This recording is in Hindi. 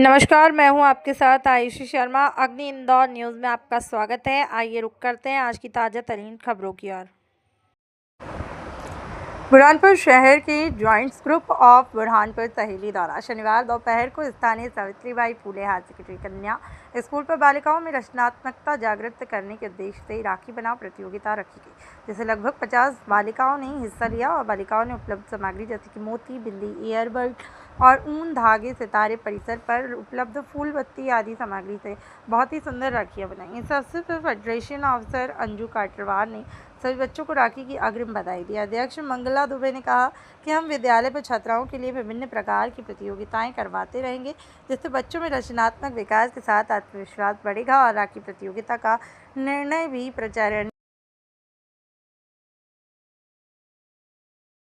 नमस्कार, मैं हूं आपके साथ आयुषी शर्मा। अग्नि इंदौर न्यूज़ में आपका स्वागत है। आइए रुक करते हैं आज की ताज़ा तरीन खबरों की ओर। बुरहानपुर शहर की जॉइंट्स ग्रुप ऑफ बुरहानपुर सहेली द्वारा शनिवार दोपहर को स्थानीय सावित्रीबाई फूले हायर सेकेंडरी कन्या स्कूल पर बालिकाओं में रचनात्मकता जागृत करने के उद्देश्य से राखी बनाओ प्रतियोगिता रखी गई, जिसे लगभग 50 बालिकाओं ने हिस्सा लिया और बालिकाओं ने उपलब्ध सामग्री जैसे कि मोती, बिल्ली, ईयरबड और ऊन, धागे, सितारे परिसर पर उपलब्ध फूल बत्ती आदि सामग्री से बहुत ही सुंदर राखियाँ बनाई। इस अवसर पर फेडरेशन ऑफिसर अंजू काटरवार ने सभी बच्चों को राखी की अग्रिम बधाई दी। अध्यक्ष मंगला दुबे ने कहा कि हम विद्यालय पर छात्राओं के लिए विभिन्न प्रकार की प्रतियोगिताएं करवाते रहेंगे, जिससे बच्चों में रचनात्मक विकास के साथ आत्मविश्वास बढ़ेगा और राखी प्रतियोगिता का निर्णय भी प्रचारण